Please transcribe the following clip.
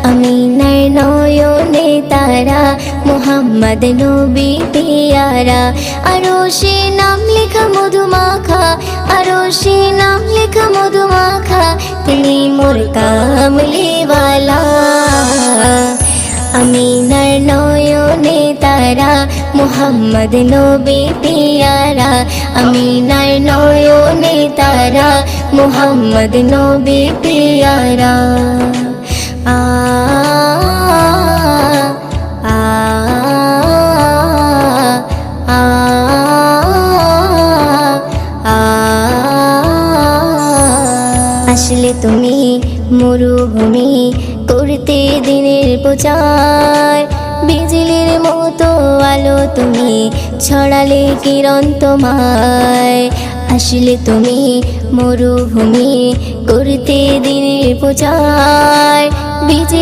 আমিনার নয়নে তারা, মুহাম্মদ নবী পিয়ারা। আরশে নাম লেখা মধুমাখা, আরশে নাম লেখা মধুমাখা, তিনি মোর কামলিওয়ালা। আমিনার নয়নে তারা, মুহাম্মদ নবী পিয়ারা। আমিনার নয়নে তারা, মুহাম্মদ নবী পিয়ারা। আ আ আ আসলে তুমি মরুভূমি করতে দিনের প্রচার, বিজলির মতো আলো তুমি ছড়ালে কিরণ তোমায়। আসলে তুমি মরুভূমি করতে দিনের প্রচার, বিজলি